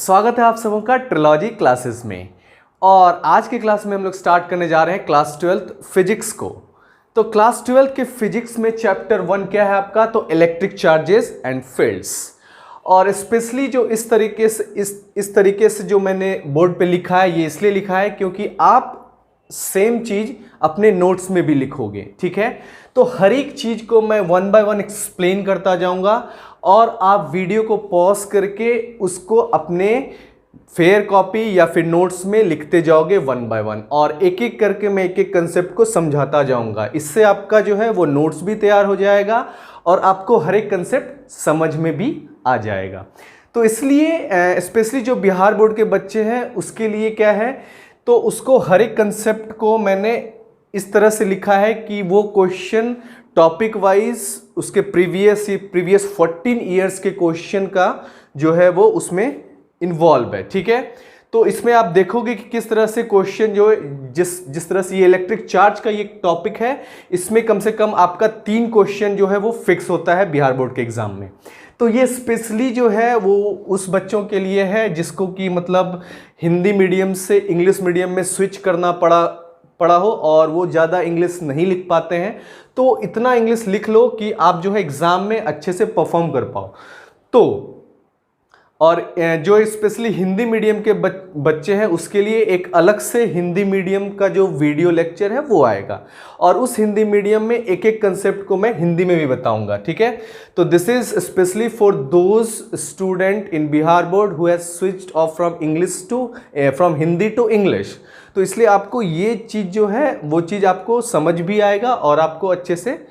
स्वागत है आप सबों का ट्रिलॉजी क्लासेस में। और आज के क्लास में हम लोग स्टार्ट करने जा रहे हैं क्लास 12 फिजिक्स को। तो क्लास 12 के फिजिक्स में चैप्टर 1 क्या है आपका, तो इलेक्ट्रिक चार्जेस एंड फील्ड्स। और स्पेशली जो इस तरीके से जो मैंने बोर्ड पे लिखा है, ये इसलिए लिखा है क्योंकि आप सेम चीज अपने नोट्स में भी लिखोगे, ठीक है। तो हर एक चीज को मैं वन बाय वन एक्सप्लेन करता जाऊंगा और आप वीडियो को पॉज करके उसको अपने फेयर कॉपी या फिर नोट्स में लिखते जाओगे वन बाय वन, और एक एक करके मैं एक एक कंसेप्ट को समझाता जाऊंगा। इससे आपका जो है वो नोट्स भी तैयार हो जाएगा और आपको हर एक कंसेप्ट समझ में भी आ जाएगा। तो इसलिए स्पेशली जो बिहार बोर्ड के बच्चे हैं उसके लिए क्या है, तो उसको हर एक कंसेप्ट को मैंने इस तरह से लिखा है कि वो क्वेश्चन टॉपिक वाइज उसके प्रीवियस 14 ईयर्स के क्वेश्चन का जो है वो उसमें इन्वॉल्व है, ठीक है। तो इसमें आप देखोगे कि किस तरह से क्वेश्चन जो जिस तरह से ये इलेक्ट्रिक चार्ज का ये टॉपिक है, इसमें कम से कम आपका 3 क्वेश्चन जो है वो फिक्स होता है बिहार बोर्ड के एग्जाम में। तो ये स्पेशली जो है वो उस बच्चों के लिए है जिसको कि मतलब हिंदी मीडियम से इंग्लिश मीडियम में स्विच करना पड़ा हो और वो ज़्यादा इंग्लिश नहीं लिख पाते हैं। तो इतना इंग्लिश लिख लो कि आप जो है एग्ज़ाम में अच्छे से परफॉर्म कर पाओ। तो और जो स्पेशली हिंदी मीडियम के बच्चे हैं उसके लिए एक अलग से हिंदी मीडियम का जो वीडियो लेक्चर है वो आएगा, और उस हिंदी मीडियम में एक एक कंसेप्ट को मैं हिंदी में भी बताऊंगा, ठीक है। तो this is specially for those student in Bihar board who has switched off from Hindi to English. तो इसलिए आपको ये चीज़ जो है वो चीज़ आपको समझ भी आएगा और आपको अच्छे से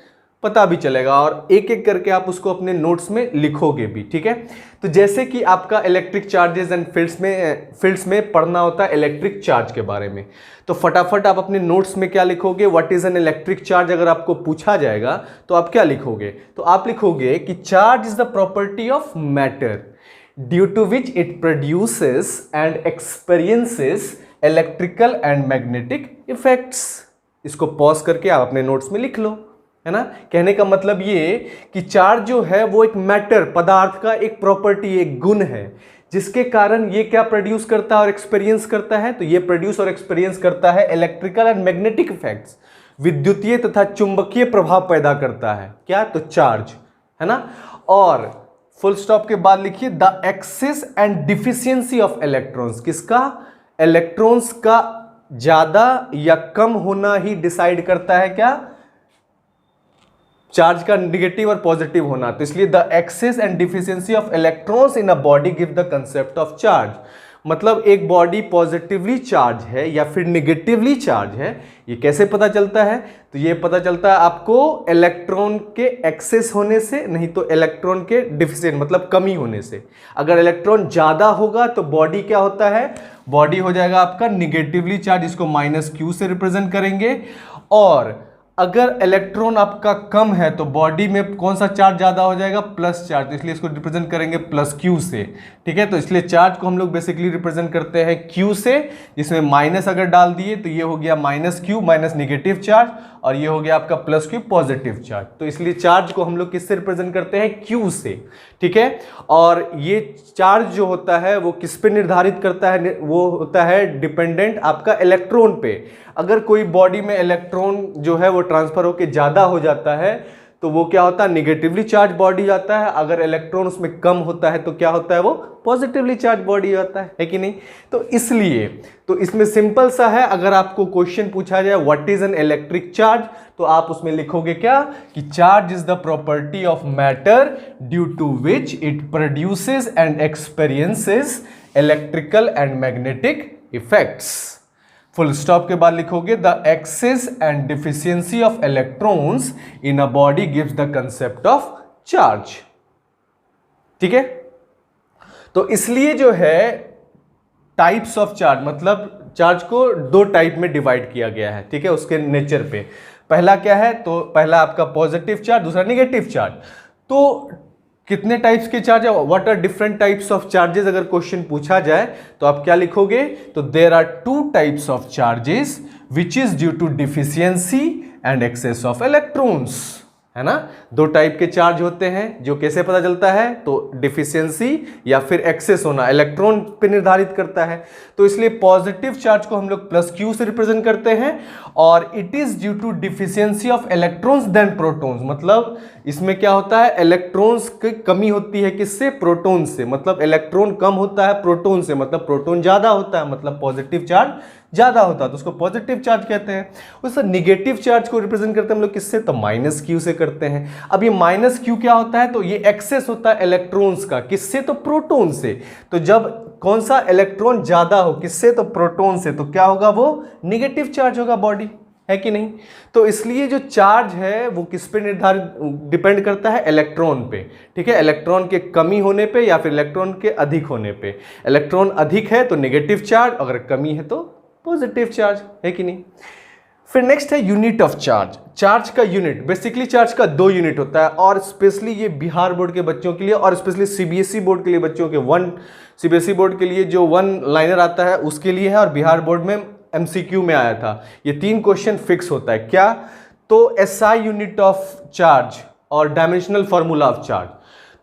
पता भी चलेगा, और एक एक करके आप उसको अपने नोट्स में लिखोगे भी, ठीक है। तो जैसे कि आपका इलेक्ट्रिक चार्जेस एंड फील्ड्स में पढ़ना होता है इलेक्ट्रिक चार्ज के बारे में, तो फटाफट आप अपने नोट्स में क्या लिखोगे, what is an electric charge अगर आपको पूछा जाएगा तो आप क्या लिखोगे, तो आप लिखोगे कि charge is the property of matter due to which it produces and experiences electrical and magnetic effects. इसको पॉज करके आप अपने नोट्स में लिख लो, है ना। कहने का मतलब ये कि चार्ज जो है वो एक मैटर पदार्थ का एक प्रॉपर्टी, एक गुण है जिसके कारण ये क्या प्रोड्यूस करता है और एक्सपीरियंस करता है, तो ये प्रोड्यूस और एक्सपीरियंस करता है इलेक्ट्रिकल एंड मैग्नेटिक इफेक्ट्स, विद्युतीय तथा चुंबकीय प्रभाव पैदा करता है क्या, तो चार्ज, है ना। और फुल स्टॉप के बाद लिखिए the excess and deficiency of electrons. किसका, इलेक्ट्रॉन्स का ज्यादा या कम होना ही डिसाइड करता है क्या, चार्ज का नेगेटिव और पॉजिटिव होना। तो इसलिए the excess and deficiency of electrons in a body give the concept of charge. मतलब एक बॉडी पॉजिटिवली चार्ज है या फिर नेगेटिवली चार्ज है, ये कैसे पता चलता है, तो ये पता चलता है आपको इलेक्ट्रॉन के एक्सेस होने से, नहीं तो इलेक्ट्रॉन के डिफिशिएंट मतलब कमी होने से। अगर इलेक्ट्रॉन ज्यादा होगा तो बॉडी क्या होता है, बॉडी हो जाएगा आपका निगेटिवली चार्ज, इसको -q से रिप्रेजेंट करेंगे। और अगर इलेक्ट्रॉन आपका कम है तो बॉडी में कौन सा चार्ज ज्यादा हो जाएगा, प्लस चार्ज, तो इसलिए इसको रिप्रेजेंट करेंगे +q से, ठीक है। तो इसलिए चार्ज को हम लोग बेसिकली रिप्रेजेंट करते हैं q से, जिसमें माइनस अगर डाल दिए तो ये हो गया -q माइनस नेगेटिव चार्ज, और ये हो गया आपका +q पॉजिटिव चार्ज। तो इसलिए चार्ज को हम लोग किससे रिप्रेजेंट करते हैं, q से, ठीक है। और ये चार्ज जो होता है वो किस पे निर्धारित करता है, वो होता है डिपेंडेंट आपका इलेक्ट्रॉन पे। अगर कोई बॉडी में इलेक्ट्रॉन जो है वो ट्रांसफर होकर ज्यादा हो जाता है तो वो क्या होता है, निगेटिवली चार्ज बॉडी जाता है। अगर इलेक्ट्रॉन उसमें कम होता है तो क्या होता है, वो पॉजिटिवली चार्ज बॉडी जाता है कि नहीं। तो इसलिए तो इसमें सिंपल सा है, अगर आपको क्वेश्चन पूछा जाए what is an electric charge, तो आप उसमें लिखोगे क्या कि charge is the property of matter due to which it produces and experiences electrical and magnetic effects. Full stop के बाद लिखोगे the excess and deficiency of electrons in a body gives the concept of charge, ठीक है। तो इसलिए जो है types of charge, मतलब चार्ज को 2 टाइप में डिवाइड किया गया है, ठीक है, उसके नेचर पे। पहला क्या है, तो पहला आपका पॉजिटिव चार्ज, दूसरा नेगेटिव चार्ज। तो कितने टाइप्स के चार्ज है, what are different types of charges, अगर क्वेश्चन पूछा जाए तो आप क्या लिखोगे, तो there are 2 types of charges which is due to deficiency and excess of electrons, है ना। दो टाइप के चार्ज होते हैं, जो कैसे पता चलता है, तो डिफिशियंसी या फिर एक्सेस होना इलेक्ट्रॉन पे निर्धारित करता है। तो इसलिए पॉजिटिव चार्ज को हम लोग प्लस क्यू से रिप्रेजेंट करते हैं, और it is due to deficiency of electrons than protons. मतलब इसमें क्या होता है, इलेक्ट्रॉन्स की कमी होती है, किससे, प्रोटॉन से। मतलब इलेक्ट्रॉन कम होता है प्रोटॉन से, मतलब प्रोटॉन ज्यादा होता है, मतलब पॉजिटिव चार्ज ज्यादा होता है, तो उसको पॉजिटिव चार्ज कहते हैं। उससे निगेटिव चार्ज को रिप्रेजेंट करते हैं हम लोग किससे, तो माइनस क्यू से करते हैं। अब ये माइनस क्यू क्या होता है, तो ये एक्सेस होता है इलेक्ट्रॉन्स का, किससे, तो प्रोटॉन से। तो जब कौन सा इलेक्ट्रॉन ज्यादा हो, किससे, तो प्रोटॉन से, तो क्या होगा, वो निगेटिव चार्ज होगा बॉडी, है कि नहीं। तो इसलिए जो चार्ज है वो किस पे निर्धारित डिपेंड करता है, इलेक्ट्रॉन पे, ठीक है। इलेक्ट्रॉन के कमी होने पे या फिर इलेक्ट्रॉन के अधिक होने पे। इलेक्ट्रॉन अधिक है तो नेगेटिव चार्ज, अगर कमी है तो पॉजिटिव चार्ज, है कि नहीं। फिर नेक्स्ट है यूनिट ऑफ चार्ज। चार्ज का यूनिट, बेसिकली चार्ज का दो यूनिट होता है, और स्पेशली ये बिहार बोर्ड के बच्चों के लिए और स्पेशली सीबीएसई बोर्ड के लिए बच्चों के सीबीएसई बोर्ड के लिए जो वन लाइनर आता है उसके लिए है, और बिहार बोर्ड में एमसीक्यू में आया था। ये 3 क्वेश्चन फिक्स होता है, क्या, तो एसआई यूनिट ऑफ चार्ज और डायमेंशनल फॉर्मूला ऑफ चार्ज।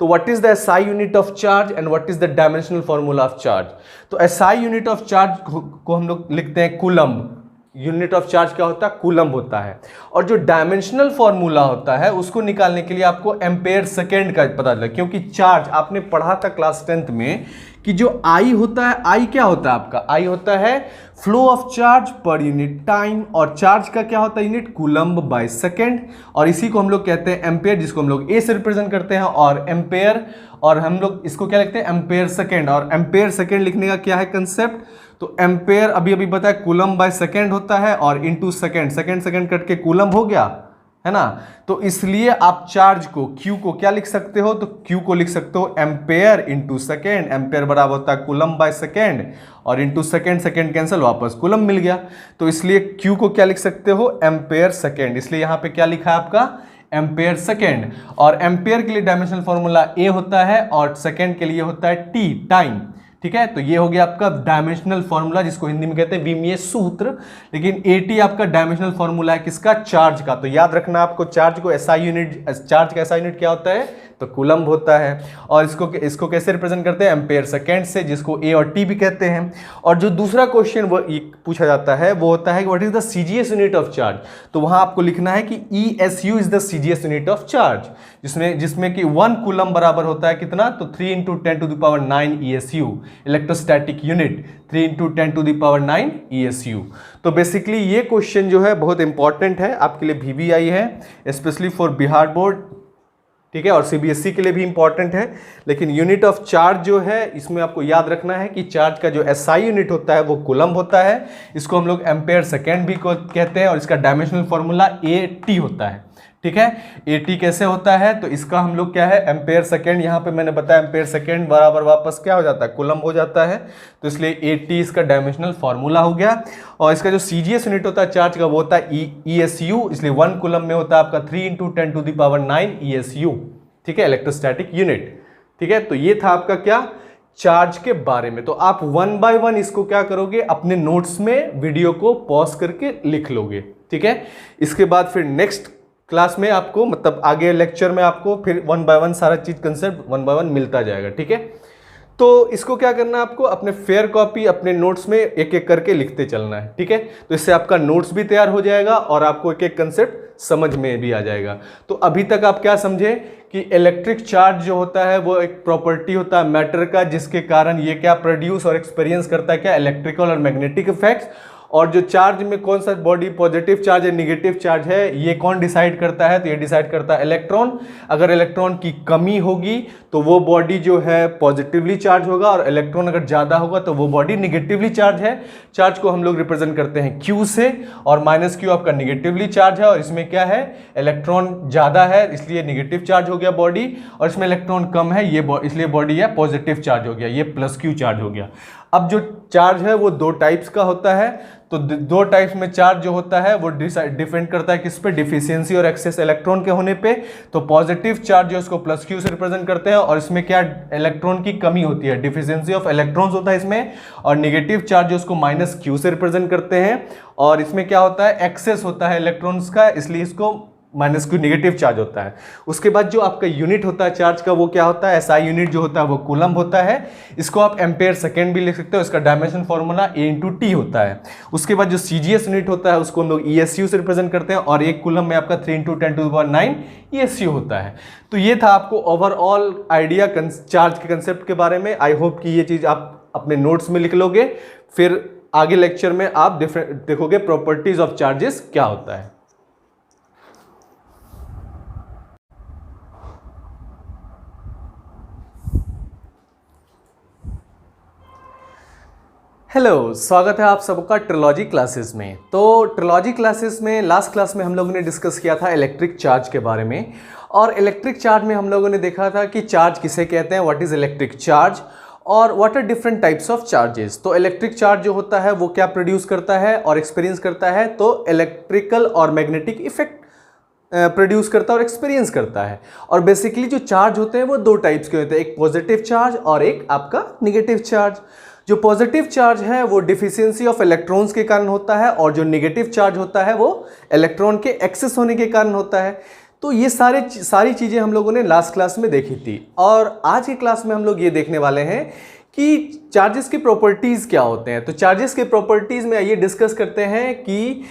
तो what is the SI unit of charge and what is the dimensional formula of charge. तो एसआई यूनिट ऑफ चार्ज को हम लोग लिखते हैं कूलम्ब। यूनिट ऑफ चार्ज क्या होता है, कूलम्ब होता है। और जो डायमेंशनल फॉर्मूला होता है उसको निकालने के लिए आपको एम्पेयर सेकेंड का पता चला, क्योंकि चार्ज आपने पढ़ा था क्लास 10th में कि जो आई होता है, आई क्या होता है आपका, आई होता है flow of charge per unit time, और चार्ज का क्या होता है यूनिट, कूलम्ब बाय सेकेंड। और इसी को हम लोग कहते हैं एम्पेयर, जिसको हम लोग ए से रिप्रेजेंट करते हैं, और एम्पेयर, और हम लोग इसको क्या लिखते हैं, एम्पेयर सेकेंड। और एम्पेयर सेकेंड लिखने का क्या है कंसेप्ट, तो एम्पेयर अभी बताया कूलम्ब बाय सेकेंड होता है, और इनटू सेकेंड, सेकेंड कट के कूलम्ब हो गया, है ना। तो इसलिए आप चार्ज को, Q को क्या लिख सकते हो, तो Q को लिख सकते हो एम्पेयर इंटू सेकेंड। एम्पेयर बराबर होता है कूलम्ब बाय सेकेंड, और इंटू सेकेंड, सेकेंड कैंसिल, वापस कूलम्ब मिल गया। तो इसलिए Q को क्या लिख सकते हो, एम्पेयर सेकेंड। इसलिए यहां पे क्या लिखा है आपका, एम्पेयर सेकेंड। और एम्पेयर के लिए डायमेंशनल फॉर्मूला A होता है, और सेकेंड के लिए होता है T, टाइम, ठीक है। तो ये हो गया आपका डायमेंशनल फॉर्मूला, जिसको हिंदी में कहते हैं विमीय सूत्र। लेकिन AT आपका डायमेंशनल फॉर्मूला है किसका, चार्ज का। तो याद रखना आपको, चार्ज को एसआई यूनिट, चार्ज का एसआई यूनिट क्या होता है, तो कूलम्ब होता है। और इसको कैसे रिप्रेजेंट करते हैं, एम्पेयर सेकेंड से, जिसको A और T भी कहते हैं। और जो दूसरा क्वेश्चन वो पूछा जाता है वो होता है कि what is the CGS unit of charge. तो वहां आपको लिखना है कि ESU is the CGS unit of charge, जिसमें कि 1 कूलम्ब बराबर होता है कितना, तो 3 × 10⁹ ESU, इलेक्ट्रोस्टैटिक यूनिट 3 × 10⁹ ESU। तो बेसिकली ये क्वेश्चन जो है बहुत इंपॉर्टेंट है आपके लिए, VVI है, स्पेशली फॉर बिहार बोर्ड, ठीक है, और सीबीएसई के लिए भी इंपॉर्टेंट है। लेकिन यूनिट ऑफ चार्ज जो है इसमें आपको याद रखना है कि चार्ज का जो एसआई यूनिट होता है वो कूलम्ब होता है। इसको हम लोग एम्पेयर सेकेंड भी कहते हैं, और इसका डायमेंशनल फॉर्मूला AT होता है, ठीक है। AT कैसे होता है, तो इसका हम लोग क्या है, एम्पेयर सेकेंड, यहाँ पे मैंने बताया एम्पेयर सेकेंड बराबर वापस क्या हो जाता है, कूलम्ब हो जाता है। तो इसलिए AT इसका डायमेंशनल फॉर्मूला हो गया। और इसका जो सीजीएस यूनिट होता है चार्ज का वो होता है ESU, इसलिए 1 कूलम्ब में होता है आपका 3 × 10⁹ ESU, ठीक है, इलेक्ट्रोस्टैटिक यूनिट, ठीक है। तो ये था आपका क्या, चार्ज के बारे में। तो आप 1 बाय 1 इसको क्या करोगे, अपने नोट्स में वीडियो को पॉज करके लिख लोगे, ठीक है। इसके बाद फिर नेक्स्ट क्लास में आपको, मतलब आगे लेक्चर में आपको फिर 1 बाय 1 सारा चीज कंसेप्ट 1 बाय 1 मिलता जाएगा, ठीक है। तो इसको क्या करना है आपको, अपने फेयर कॉपी अपने नोट्स में एक एक करके लिखते चलना है, ठीक है। तो इससे आपका नोट्स भी तैयार हो जाएगा और आपको एक एक कंसेप्ट समझ में भी आ जाएगा। तो अभी तक आप क्या समझे कि इलेक्ट्रिक चार्ज जो होता है वो एक प्रॉपर्टी होता है मैटर का, जिसके कारण ये क्या प्रोड्यूस और एक्सपीरियंस करता है, क्या, इलेक्ट्रिकल और मैग्नेटिक इफेक्ट्स। और जो चार्ज में कौन सा बॉडी पॉजिटिव चार्ज है निगेटिव चार्ज है, ये कौन डिसाइड करता है, तो ये डिसाइड करता है इलेक्ट्रॉन। अगर इलेक्ट्रॉन की कमी होगी तो वो बॉडी जो है पॉजिटिवली चार्ज होगा, और इलेक्ट्रॉन अगर ज़्यादा होगा तो वो बॉडी निगेटिवली चार्ज है। चार्ज को हम लोग रिप्रेजेंट करते हैं Q से, और -Q आपका निगेटिवली चार्ज है, और इसमें क्या है, इलेक्ट्रॉन ज़्यादा है इसलिए निगेटिव चार्ज हो गया बॉडी, और इसमें इलेक्ट्रॉन कम है ये इसलिए बॉडी है पॉजिटिव चार्ज हो गया, ये +Q चार्ज हो गया। अब जो चार्ज है वो 2 टाइप्स का होता है। तो 2 टाइप्स में चार्ज जो होता है वो डिपेंड करता है किस पे, डिफिशियंसी और एक्सेस इलेक्ट्रॉन के होने पे। तो पॉजिटिव चार्ज जो उसको +Q से रिप्रेजेंट करते हैं, और इसमें क्या इलेक्ट्रॉन की कमी होती है, डिफिशियंसी ऑफ इलेक्ट्रॉन्स होता है इसमें। और नेगेटिव चार्ज जो उसको -Q से रिप्रेजेंट करते हैं, और इसमें क्या होता है, एक्सेस होता है इलेक्ट्रॉन्स का, इसलिए इसको माइनस क्यू नेगेटिव चार्ज होता है। उसके बाद जो आपका यूनिट होता है चार्ज का वो क्या होता है, एसआई यूनिट जो होता है वो कूलम होता है। इसको आप एम्पेयर सेकेंड भी लिख सकते हो, इसका डायमेंशन फॉर्मूला A/T होता है। उसके बाद जो सीजीएस यूनिट होता है उसको हम लोग ESU से रिप्रेजेंट करते हैं, और एक कूलम में आपका 3 × 10⁹ ESU होता है। तो ये था आपको ओवरऑल आइडिया चार्ज के कंसेप्ट के बारे में। आई होप कि ये चीज़ आप अपने नोट्स में लिख लोगे, फिर आगे लेक्चर में आप डिफरेंट देखोगे प्रॉपर्टीज ऑफ चार्जेस क्या होता है। हेलो, स्वागत है आप सबका ट्रिलॉजी क्लासेस में। तो ट्रिलॉजी क्लासेस में लास्ट क्लास में हम लोगों ने डिस्कस किया था इलेक्ट्रिक चार्ज के बारे में, और इलेक्ट्रिक चार्ज में हम लोगों ने देखा था कि चार्ज किसे कहते हैं, व्हाट इज इलेक्ट्रिक चार्ज, और what are different types of charges. तो इलेक्ट्रिक चार्ज जो होता है वो क्या प्रोड्यूस करता है और एक्सपीरियंस करता है, तो इलेक्ट्रिकल और मैग्नेटिक इफेक्ट प्रोड्यूस करता है और एक्सपीरियंस करता है। और बेसिकली जो चार्ज होते हैं वो दो टाइप्स के होते हैं, एक पॉजिटिव चार्ज और एक आपका निगेटिव चार्ज। जो पॉजिटिव चार्ज है वो डिफिशियंसी ऑफ इलेक्ट्रॉन्स के कारण होता है, और जो निगेटिव चार्ज होता है वो इलेक्ट्रॉन के एक्सेस होने के कारण होता है। तो ये सारी चीज़ें हम लोगों ने लास्ट क्लास में देखी थी, और आज की क्लास में हम लोग ये देखने वाले हैं कि चार्जेस के प्रॉपर्टीज़ क्या होते हैं। तो चार्जेस के प्रॉपर्टीज़ में आइए डिस्कस करते हैं कि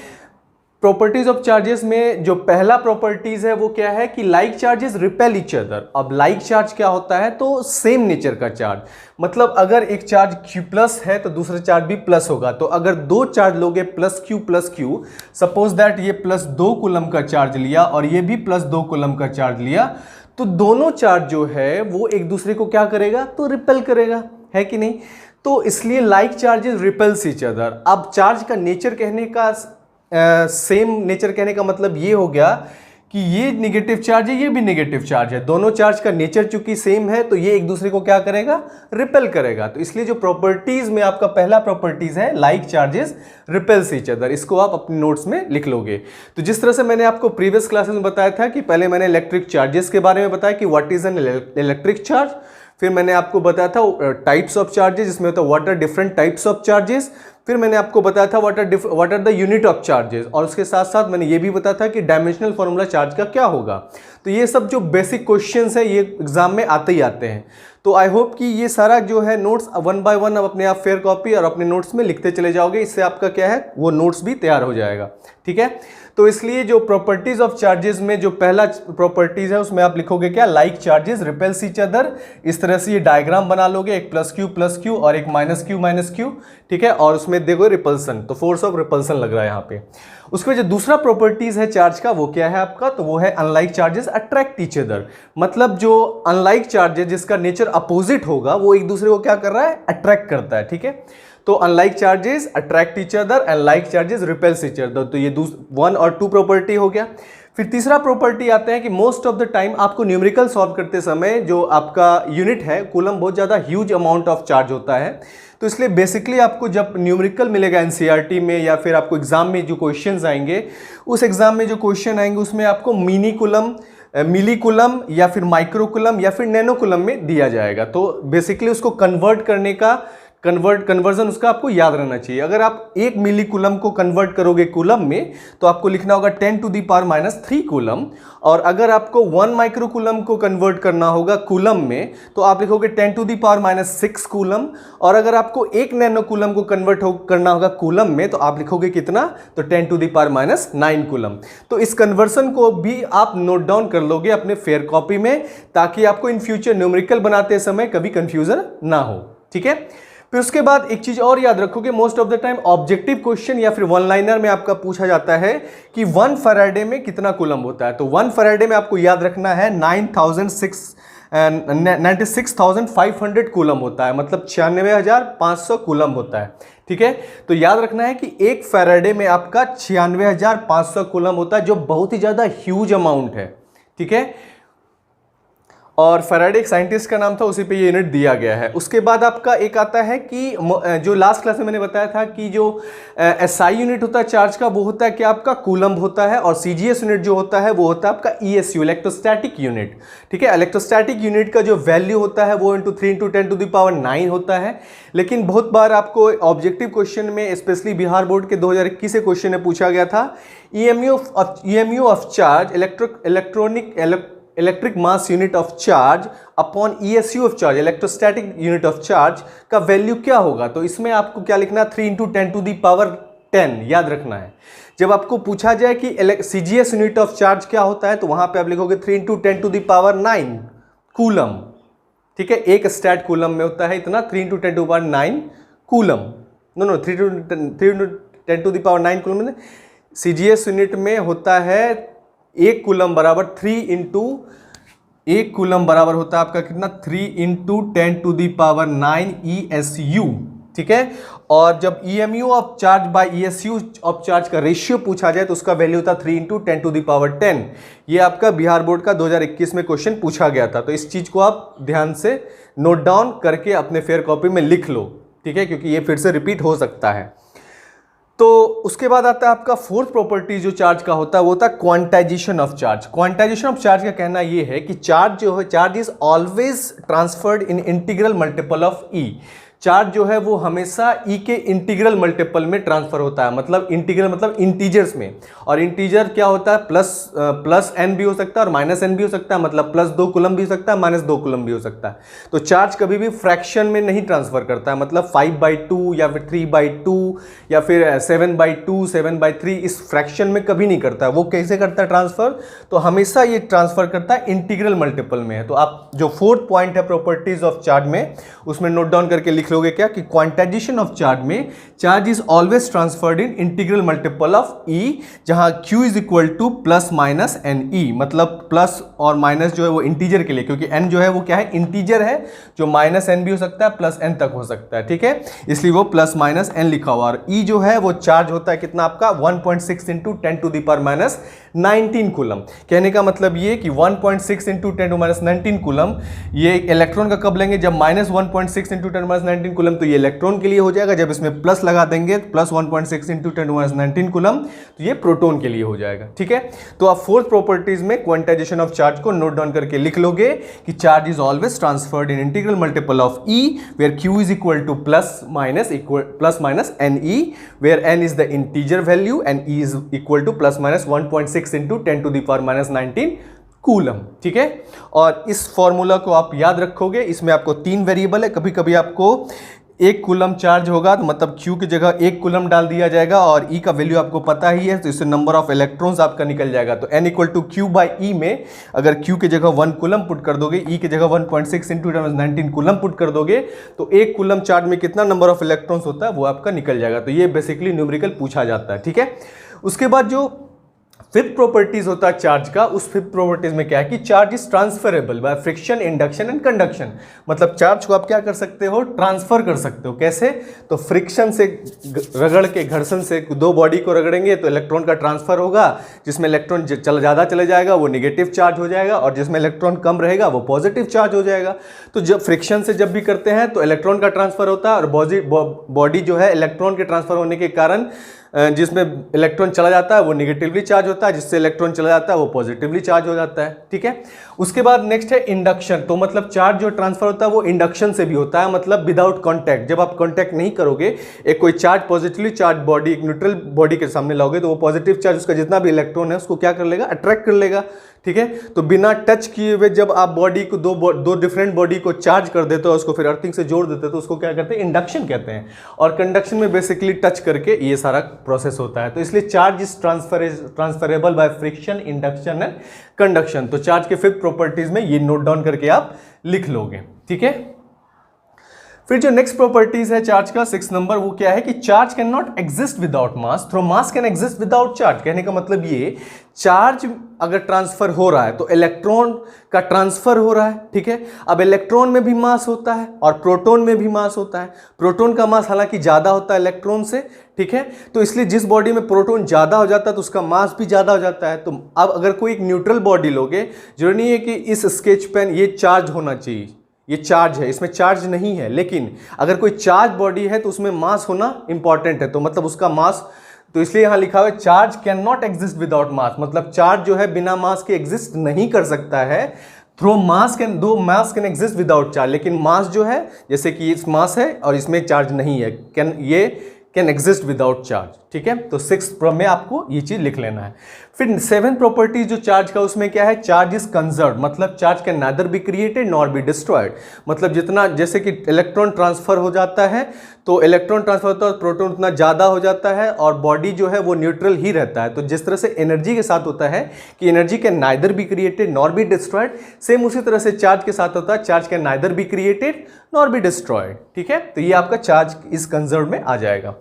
प्रॉपर्टीज ऑफ चार्जेस में जो पहला प्रॉपर्टीज है वो क्या है कि like charges repel each other. अब लाइक चार्ज क्या होता है, तो सेम नेचर का चार्ज, मतलब अगर एक चार्ज Q प्लस है तो दूसरा चार्ज भी प्लस होगा। तो अगर दो चार्ज लोगे प्लस क्यू, सपोज दैट ये +2 कूलम का चार्ज लिया और ये भी +2 कूलम का चार्ज लिया, तो दोनों चार्ज जो है वो एक दूसरे को क्या करेगा, तो रिपेल करेगा, है कि नहीं। तो इसलिए like charges repels each other. अब चार्ज का नेचर कहने का सेम नेचर कहने का मतलब ये हो गया कि ये नेगेटिव चार्ज है, ये भी नेगेटिव चार्ज है, दोनों चार्ज का नेचर चूंकि सेम है तो ये एक दूसरे को क्या करेगा, रिपेल करेगा। तो इसलिए जो प्रॉपर्टीज में आपका पहला प्रॉपर्टीज है like charges repels each other, इसको आप अपने नोट्स में लिख लोगे। तो जिस तरह से मैंने आपको प्रीवियस क्लासेस में बताया था कि पहले मैंने इलेक्ट्रिक चार्जेस के बारे में बताया कि what is an electric charge, फिर मैंने आपको बताया था टाइप्स ऑफ चार्जेस, जिसमें होता है what are different types of charges, फिर मैंने आपको बताया था what are the unit of charges, और उसके साथ साथ मैंने ये भी बताया था कि डायमेंशनल फॉर्मूला चार्ज का क्या होगा। तो ये सब जो बेसिक क्वेश्चंस हैं ये एग्जाम में आते ही आते हैं। तो आई होप कि ये सारा जो है नोट्स 1 बाय 1 अब अपने आप फेयर कॉपी और अपने नोट्स में लिखते चले जाओगे, इससे आपका क्या है वो नोट्स भी तैयार हो जाएगा, ठीक है। तो इसलिए जो प्रॉपर्टीज ऑफ चार्जेस में जो पहला प्रॉपर्टीज है उसमें आप लिखोगे क्या, like charges repels each other. इस तरह से ये डायग्राम बना लोगे, एक +Q और एक -Q, ठीक है, और उसमें देखो रिपल्सन, तो फोर्स ऑफ रिपल्सन लग रहा है यहाँ पे। उसके जो दूसरा प्रॉपर्टीज है चार्ज का वो क्या है आपका, तो वो है unlike charges attract each other. मतलब जो अनलाइक चार्जेस जिसका नेचर अपोजिट होगा वो एक दूसरे को क्या कर रहा है, अट्रैक्ट करता है, ठीक है। तो unlike charges attract each other and like charges repels each other. तो ये 1 और 2 प्रॉपर्टी हो गया। फिर तीसरा प्रॉपर्टी आते हैं कि मोस्ट ऑफ द टाइम आपको न्यूमेरिकल सॉल्व करते समय जो आपका यूनिट है कूलम बहुत ज़्यादा ह्यूज अमाउंट ऑफ चार्ज होता है। तो इसलिए बेसिकली आपको जब न्यूमेरिकल मिलेगा एनसीईआरटी में या फिर आपको एग्जाम में जो क्वेश्चंस आएंगे, उस एग्जाम में जो क्वेश्चन आएंगे उसमें आपको मिनी कूलम, मिली कूलम या फिर माइक्रो कूलम या फिर नैनो कूलम में दिया जाएगा। तो बेसिकली उसको कन्वर्ट करने का कन्वर्जन उसका आपको याद रहना चाहिए। अगर आप 1 मिली कूलम को कन्वर्ट करोगे कूलम में तो आपको लिखना होगा 10⁻³ कूलम, और अगर आपको 1 माइक्रो कूलम को कन्वर्ट करना होगा कूलम में तो आप लिखोगे 10⁻6 कूलम, और अगर आपको 1 नैनो कूलम को कन्वर्ट करना होगा कूलम में तो आप लिखोगे कितना, तो 10⁻9 कूलम। तो इस कन्वर्सन को भी आप नोट डाउन कर लोगे अपने फेयर कॉपी में, ताकि आपको इन फ्यूचर न्यूमेरिकल बनाते समय कभी कंफ्यूजन ना हो, ठीक है। फिर उसके बाद एक चीज और याद रखोगे, most of the time objective question या फिर वन लाइनर में आपका पूछा जाता है कि 1 फैराडे में कितना कूलम होता है। तो 1 फैराडे में आपको याद रखना है 96,500 कूलम होता है, मतलब 96,500 कूलम होता है, ठीक है। तो याद रखना है कि 1 फैराडे में आपका 96,500 कूलम होता है, जो बहुत ही ज्यादा ह्यूज अमाउंट है, ठीक है। और फैराडे एक साइंटिस्ट का नाम था, उसी पे ये यूनिट दिया गया है। उसके बाद आपका एक आता है कि जो लास्ट क्लास में मैंने बताया था कि जो एसआई यूनिट होता है चार्ज का वो होता है कि आपका कूलम्ब होता है, और सीजीएस यूनिट जो होता है वो होता है आपका ईएसयू इलेक्ट्रोस्टैटिक यूनिट। ठीक है, इलेक्ट्रोस्टैटिक यूनिट का जो वैल्यू होता है वो 3 × 10⁹ होता है। लेकिन बहुत बार आपको ऑब्जेक्टिव क्वेश्चन में, स्पेशली बिहार बोर्ड के 2021 के क्वेश्चन में पूछा गया था, EMU of charge electric mass unit of charge upon ईएसयू of charge electrostatic unit of charge का वैल्यू क्या होगा। तो इसमें आपको क्या लिखना, 3 × 10⁻10 याद रखना है। जब आपको पूछा जाए कि सीजीएस यूनिट ऑफ चार्ज क्या होता है तो वहां पे आप लिखोगे 3 × 10⁹ कूलम। ठीक है, एक स्टैट कूलम में होता है इतना, 3 × 10⁹ कूलम। नो 3 × 10⁹ कूलम में सीजीएस यूनिट में होता है एक कूलम बराबर 1 कूलम बराबर होता है आपका कितना, 3 × 10⁹ ESU। ठीक है, और जब EMU of charge by ईएसयू of charge का रेशियो पूछा जाए तो उसका वैल्यू होता है 3 × 10⁻10। ये आपका बिहार बोर्ड का 2021 में क्वेश्चन पूछा गया था। तो इस चीज को आप ध्यान से नोट डाउन करके अपने फेयर कॉपी में लिख लो। ठीक है, क्योंकि ये फिर से रिपीट हो सकता है। तो उसके बाद आता है आपका फोर्थ प्रॉपर्टी जो चार्ज का होता है वो होता है quantization of charge. Quantization of charge का कहना ये है कि चार्ज जो है, charge is always transferred in integral multiple of E. Charge जो है वो हमेशा ई के इंटीग्रल मल्टीपल में ट्रांसफर होता है, मतलब इंटीग्रल मतलब इंटीजर्स में। और इंटीजर क्या होता है, प्लस एन भी हो सकता है और माइनस एन भी हो सकता है, मतलब +2 कूलम भी हो सकता है, -2 कूलम भी हो सकता है। तो चार्ज कभी भी फ्रैक्शन में नहीं ट्रांसफर करता है, मतलब 5/2 या फिर 3/2 या फिर 7/2 7/3 इस फ्रैक्शन में कभी नहीं करता है। वो कैसे करता है ट्रांसफर, तो हमेशा ये ट्रांसफर करता है इंटीग्रल मल्टीपल में है। तो आप जो फोर्थ पॉइंट है प्रॉपर्टीज ऑफ चार्ज में, उसमें नोट डाउन करके लिख लोगे क्या कि क्वांटाइजेशन ऑफ चार्ज में charge is always transferred in integral multiple of e, जहां q is equal to +-ne, मतलब प्लस और माइनस जो है वो इंटीजर के लिए, क्योंकि n जो है वो क्या है, इंटीजर है, जो -n भी हो सकता है +n तक हो सकता है। ठीक है, इसलिए वो +-n लिखा हुआ। और e जो है वो चार्ज होता है कितना आपका 1.6 × 10⁻19 कूलम। कहने का मतलब ये कि 1.6 × 10⁻19 कूलम ये इलेक्ट्रॉन का कब लेंगे, जब -1.6 × 10⁻19 कूलम, तो ये इलेक्ट्रॉन के लिए हो जाएगा। जब इसमें प्लस लगा देंगे +1.6 × 10⁻19 कूलम, तो ये प्रोटॉन के लिए हो जाएगा। ठीक है, तो आप फोर्थ प्रॉपर्टीज में क्वांटाइजेशन ऑफ चार्ज को नोट डाउन करके लिख लोगे कि charge is always transferred in integral multiple of e, where q is equal to +-ne, where n is the integer value and e is equal to +-1.6 × 10⁻19 coulomb. ठीक है, और इस formula को आप याद रखोगे। इसमें आपको 3 वेरिएबल है, कभी कभी आपको 1 कूलम चार्ज होगा तो मतलब q की जगह 1 कूलम डाल दिया जाएगा, और e का वैल्यू आपको पता ही है, तो इससे नंबर ऑफ इलेक्ट्रॉन्स आपका निकल जाएगा। तो n इक्वल टू q/e में अगर q की जगह 1 कूलम पुट कर दोगे, e की जगह 1.6 × 10⁻19 कूलम पुट कर दोगे, तो 1 कूलम चार्ज में कितना नंबर ऑफ इलेक्ट्रॉन्स होता है वो आपका निकल जाएगा। तो ये बेसिकली न्यूमेरिकल पूछा जाता है। ठीक है, उसके बाद जो फिफ्थ प्रॉपर्टीज होता है चार्ज का, उस फिफ्थ प्रॉपर्टीज में क्या है कि charge is transferable by friction, induction and conduction. मतलब चार्ज को आप क्या कर सकते हो, ट्रांसफर कर सकते हो। कैसे, तो फ्रिक्शन से रगड़ के, घर्षण से 2 बॉडी को रगड़ेंगे तो इलेक्ट्रॉन का ट्रांसफर होगा, जिसमें इलेक्ट्रॉन ज़्यादा चले जाएगा वो नेगेटिव चार्ज हो जाएगा, और जिसमें इलेक्ट्रॉन कम रहेगा वो पॉजिटिव चार्ज हो जाएगा। तो जब फ्रिक्शन से जब भी करते हैं तो इलेक्ट्रॉन का ट्रांसफर होता है, और बॉडी जो है इलेक्ट्रॉन के ट्रांसफर होने के कारण जिसमें इलेक्ट्रॉन चला जाता है वो नेगेटिवली चार्ज होता है, जिससे इलेक्ट्रॉन चला जाता है वो पॉजिटिवली चार्ज हो जाता है। ठीक है, उसके बाद नेक्स्ट है इंडक्शन। तो मतलब चार्ज जो ट्रांसफर होता है वो इंडक्शन से भी होता है, मतलब विदाउट कॉन्टैक्ट। जब आप कॉन्टैक्ट नहीं करोगे, एक कोई चार्ज पॉजिटिवली चार्ज बॉडी एक न्यूट्रल बॉडी के सामने लाओगे, तो वो पॉजिटिव चार्ज उसका जितना भी इलेक्ट्रॉन है उसको क्या कर लेगा, अट्रैक्ट कर लेगा। ठीक है, तो बिना टच किए हुए जब आप बॉडी को दो डिफरेंट बॉडी को चार्ज कर देते हो, उसको फिर अर्थिंग से जोड़ देते हो, तो उसको क्या कहते हैं, इंडक्शन कहते हैं। और कंडक्शन में बेसिकली टच करके ये सारा प्रोसेस होता है। तो इसलिए charge is transferable by friction, induction and conduction. तो चार्ज के फिफ्थ प्रॉपर्टीज में ये नोट डाउन करके आप लिख लोगे। ठीक है, फिर जो नेक्स्ट प्रॉपर्टीज है चार्ज का 6 नंबर, वो क्या है कि charge can not exist without mass, through mass can exist without charge. कहने का मतलब ये, चार्ज अगर ट्रांसफर हो रहा है तो इलेक्ट्रॉन का ट्रांसफर हो रहा है, ठीक है। अब इलेक्ट्रॉन में भी मास होता है और प्रोटॉन में भी मास होता है। प्रोटॉन का मास हालांकि ज्यादा होता है इलेक्ट्रॉन से, ठीक है। तो इसलिए जिस बॉडी में प्रोटॉन ज्यादा हो जाता है तो उसका मास भी ज्यादा हो जाता है। तो अब अगर कोई एक न्यूट्रल बॉडी लोगे, जरूरी नहीं है कि इस स्केच पेन ये चार्ज होना चाहिए, ये चार्ज है, इसमें चार्ज नहीं है, लेकिन अगर कोई चार्ज बॉडी है तो उसमें मास होना इंपॉर्टेंट है, तो मतलब उसका मास, तो इसलिए यहां लिखा हुआ है charge can not exist without mass, मतलब चार्ज जो है बिना मास के एग्जिस्ट नहीं कर सकता है। थ्रो मास कैन, दो मास कैन एग्जिस्ट विदाउट चार्ज, लेकिन मास जो है, जैसे कि इस मास है और इसमें चार्ज नहीं है, कैन एग्जिस्ट विदाउट चार्ज, ठीक है। तो 6 में आपको ये चीज लिख लेना है। फिर 7 प्रॉपर्टी जो चार्ज का, उसमें क्या है, चार्ज इज कंजर्व, मतलब charge can neither be created nor be destroyed. मतलब जितना, जैसे कि इलेक्ट्रॉन ट्रांसफर हो जाता है तो इलेक्ट्रॉन ट्रांसफर होता है, प्रोटॉन उतना ज्यादा हो जाता है और बॉडी जो है वो न्यूट्रल ही रहता है। तो जिस तरह से एनर्जी के साथ होता है कि energy can neither be created nor be destroyed, same उसी तरह से चार्ज के साथ होता है, charge can neither be created nor be destroyed, ठीक है। तो ये आपका चार्ज इज कंजर्व में आ जाएगा।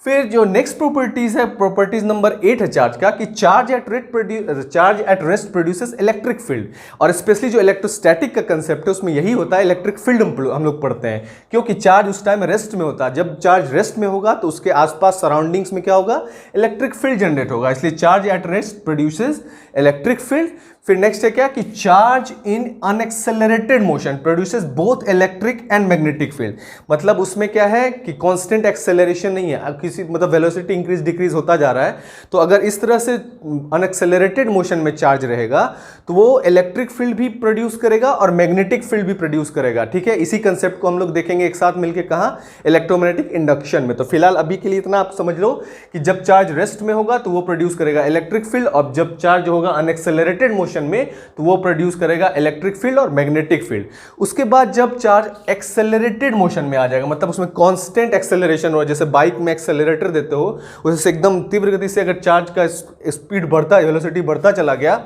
फिर जो नेक्स्ट प्रॉपर्टीज है, प्रॉपर्टीज नंबर 8 है चार्ज का, कि charge at rest produces electric field. और स्पेशली जो इलेक्ट्रोस्टैटिक का कंसेप्ट है उसमें यही होता है, इलेक्ट्रिक फील्ड हम लोग पढ़ते हैं, क्योंकि चार्ज उस टाइम रेस्ट में होता है। जब चार्ज रेस्ट में होगा तो उसके आसपास सराउंडिंग्स में क्या होगा, इलेक्ट्रिक फील्ड जनरेट होगा, इसलिए charge at rest produces electric field. फिर नेक्स्ट है क्या कि charge in unaccelerated motion produces both electric and magnetic field. मतलब उसमें क्या है कि कांस्टेंट एक्सेलरेशन नहीं है, किसी मतलब वेलोसिटी इंक्रीज डिक्रीज होता जा रहा है। तो अगर इस तरह से अनएक्सेलरेटेड मोशन में चार्ज रहेगा तो वो इलेक्ट्रिक फील्ड भी प्रोड्यूस करेगा और मैग्नेटिक फील्ड भी प्रोड्यूस करेगा, ठीक है। इसी कंसेप्ट को हम लोग देखेंगे एक साथ मिलकर, कहाँ, इलेक्ट्रोमैग्नेटिक इंडक्शन में। तो फिलहाल अभी के लिए इतना आप समझ लो कि जब चार्ज रेस्ट में होगा तो वो प्रोड्यूस करेगा इलेक्ट्रिक फील्ड, और जब चार्ज होगा अनएक्सेलरेटेड मोशन में तो वो प्रोड्यूस करेगा इलेक्ट्रिक फील्ड और मैग्नेटिक फील्ड। उसके बाद जब चार्ज एक्सेलरेटेड मोशन में आ जाएगा, मतलब उसमें कांस्टेंट एक्सेलरेशन हो, जैसे बाइक में एक्सेलरेटर देते हो उससे एकदम तीव्र गति से अगर चार्ज का स्पीड बढ़ता, वेलोसिटी बढ़ता चला गया,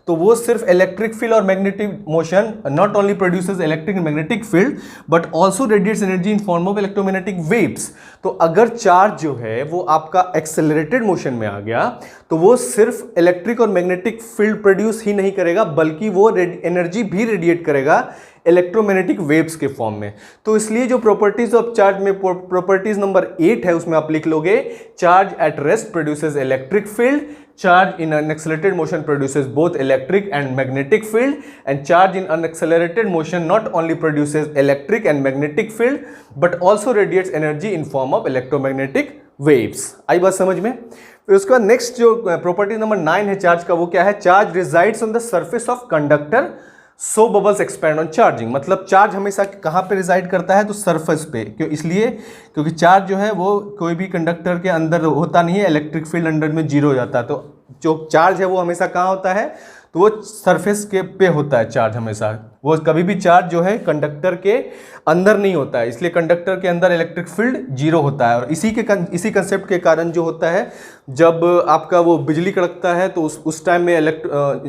तो वो सिर्फ इलेक्ट्रिक फील्ड और magnetic motion not only produces electric and magnetic field but also radiates energy in form of electromagnetic waves. तो अगर चार्ज जो है वो आपका एक्सेलरेटेड मोशन में आ गया तो वो सिर्फ इलेक्ट्रिक और मैग्नेटिक फील्ड प्रोड्यूस ही नहीं करेगा, बल्कि वो एनर्जी भी रेडिएट करेगा इलेक्ट्रोमैग्नेटिक वेव्स के फॉर्म में। तो इसलिए जो प्रॉपर्टीज ऑफ चार्ज में प्रॉपर्टीज नंबर 8 है उसमें आप लिख लोगे, charge at rest produces electric field, charge in unaccelerated motion produces both electric and magnetic field, and charge in unaccelerated motion not only produces electric and magnetic field but also radiates energy in form of electromagnetic waves। आई बात समझ में। फिर उसके बाद next जो property number 9 है charge का, वो क्या है, charge resides on the surface of conductor so bubbles expand on charging. मतलब चार्ज हमेशा कहाँ पे रिजाइड करता है, तो सरफेस पे। क्यों, इसलिए क्योंकि चार्ज जो है वो कोई भी कंडक्टर के अंदर होता नहीं है, इलेक्ट्रिक फील्ड अंदर में जीरो हो जाता है। तो जो चार्ज है वो हमेशा कहाँ होता है, तो वो सरफेस के पे होता है चार्ज हमेशा। वो कभी भी चार्ज जो है कंडक्टर के अंदर नहीं होता है, इसलिए कंडक्टर के अंदर इलेक्ट्रिक फील्ड जीरो होता है। और इसी कंसेप्ट के कारण जो होता है, जब आपका वो बिजली कड़कता है तो उस टाइम में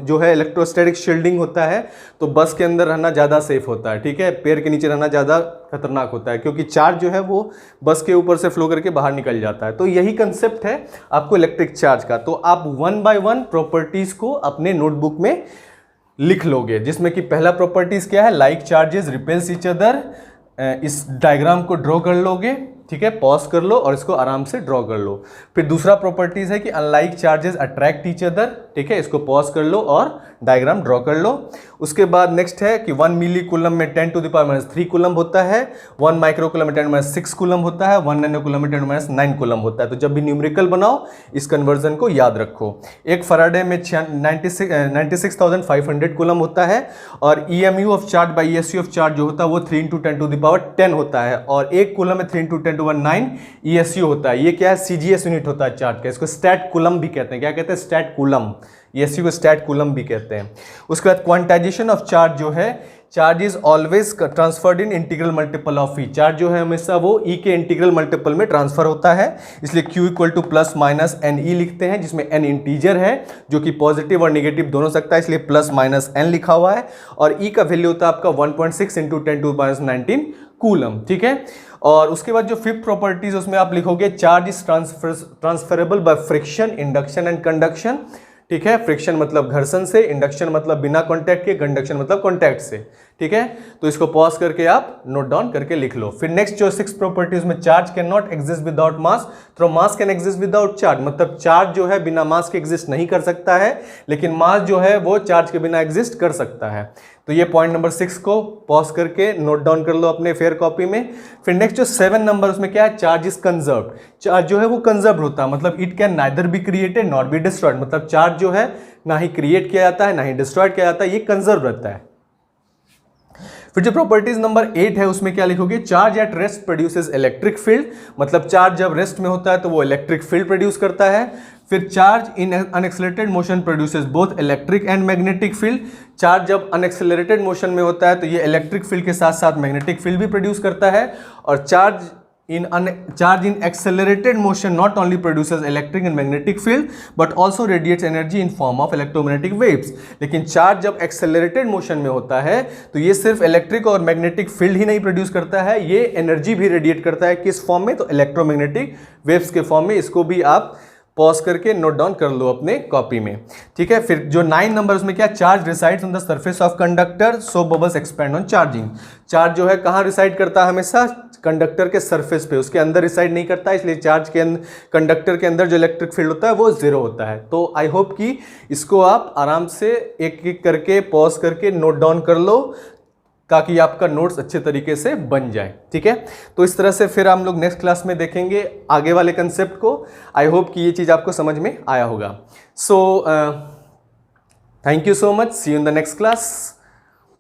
जो है इलेक्ट्रोस्टैटिक शील्डिंग होता है, तो बस के अंदर रहना ज़्यादा सेफ होता है, ठीक है। पैर के नीचे रहना ज़्यादा खतरनाक होता है, क्योंकि चार्ज जो है वो बस के ऊपर से फ्लो करके बाहर निकल जाता है। तो यही कंसेप्ट है आपको इलेक्ट्रिक चार्ज का। तो आप 1 बाय 1 प्रॉपर्टीज को अपने नोटबुक में लिख लोगे, जिसमें कि पहला प्रॉपर्टीज क्या है, like charges repels each other. इस डायग्राम को ड्रॉ कर लोगे, ठीक है, पॉज कर लो और इसको आराम से ड्रॉ कर लो। फिर दूसरा प्रॉपर्टीज है कि unlike charges attract each other, ठीक है, इसको पॉज कर लो और डायग्राम ड्रॉ कर लो। उसके बाद नेक्स्ट है कि 1 मिली कूलम में 10⁻³ कूलम होता है, 1 माइक्रो कूलम में 10⁻6 कूलम होता है, 1 नैनो कूलम में 10⁻9 कूलम होता है। तो जब भी न्यूमेरिकल बनाओ इस कन्वर्जन को याद रखो। एक फराडे में 96,500 कूलम होता है, और EMU of charge by ESU of charge जो होता है वो 3 × 10⁻10 होता है, और एक कूलम में 3 × 10⁻9 ESU होता है। ये क्या है, CGS यूनिट होता है चार्ज का, इसको स्टैट कूलम भी कहते हैं। क्या कहते हैं, स्टैट कूलम। ESU को स्टैट कूलम भी कहते हैं। उसके बाद क्वांटाइजेशन ऑफ चार्ज जो है, charge is always transferred in integral multiple of E. Charge जो है हमेशा वो ई के इंटीग्रल मल्टीपल में ट्रांसफर होता है, इसलिए Q = ± लिखते हैं, जिसमें n इंटीजर है जो कि पॉजिटिव और नेगेटिव दोनों सकता है, इसलिए ±n लिखा हुआ है। और E का वैल्यू होता है आपका 1.6 × 10⁻19 कूलम, ठीक है। और उसके बाद जो फिफ्थ प्रॉपर्टीज उसमें आप लिखोगे charge is transferable by friction, induction and conduction, ठीक है। फ्रिक्शन मतलब घर्षण से, इंडक्शन मतलब बिना कांटेक्ट के, कंडक्शन मतलब कांटेक्ट से, ठीक है। तो इसको पॉज करके आप नोट डाउन करके लिख लो। फिर नेक्स्ट जो सिक्स प्रॉपर्टीज में charge can not exist without mass, तो mass can exist without charge, मतलब चार्ज जो है बिना मास के एग्जिस्ट नहीं कर सकता है, लेकिन मास जो है वो चार्ज के बिना एग्जिस्ट कर सकता है। तो ये पॉइंट नंबर 6 को पॉज करके नोट डाउन कर लो अपने फेयर कॉपी में। फिर नेक्स्ट जो 7 नंबर उसमें क्या है, चार्ज इज कंजर्व्ड, चार्ज जो है वो कंजर्व होता है, मतलब it can neither be created not be destroyed, मतलब चार्ज जो है ना ही क्रिएट किया जाता है ना ही डिस्ट्रॉयड किया जाता है, ये कंजर्व रहता है। फिर जो प्रॉपर्टीज नंबर 8 है उसमें क्या लिखोगे, charge at rest produces electric field, मतलब चार्ज जब रेस्ट में होता है तो वो इलेक्ट्रिक फील्ड प्रोड्यूस करता है। फिर charge in unaccelerated motion produces both electric and magnetic field, charge जब अनएक्सेलरेटेड मोशन में होता है तो ये इलेक्ट्रिक फील्ड के साथ साथ मैग्नेटिक फील्ड भी प्रोड्यूस करता है। और charge in accelerated motion not only produces electric and magnetic field but also radiates energy in form of electromagnetic waves, लेकिन चार्ज जब accelerated motion में होता है तो ये सिर्फ इलेक्ट्रिक और मैग्नेटिक फील्ड ही नहीं प्रोड्यूस करता है, ये एनर्जी भी रेडिएट करता है। किस फॉर्म में, तो इलेक्ट्रोमैग्नेटिक वेव्स के फॉर्म में। इसको भी आप पॉज करके नोट डाउन कर लो अपने कॉपी में, ठीक है। फिर जो 9 नंबर उसमें क्या, charge resides on the surface of conductor so bubbles expand on charging, charge जो है कहाँ रिसाइड करता है, हमेशा कंडक्टर के सरफेस पे, उसके अंदर रिसाइड नहीं करता है, इसलिए चार्ज के अंदर, कंडक्टर के अंदर जो इलेक्ट्रिक फील्ड होता है वो जीरो होता है। तो आई होप कि इसको आप आराम से एक एक करके पॉज करके नोट डाउन कर लो ताकि आपका नोट्स अच्छे तरीके से बन जाए, ठीक है। तो इस तरह से फिर हम लोग नेक्स्ट क्लास में देखेंगे आगे वाले कंसेप्ट को। आई होप कि ये चीज़ आपको समझ में आया होगा। So thank you so much, see you in the next class.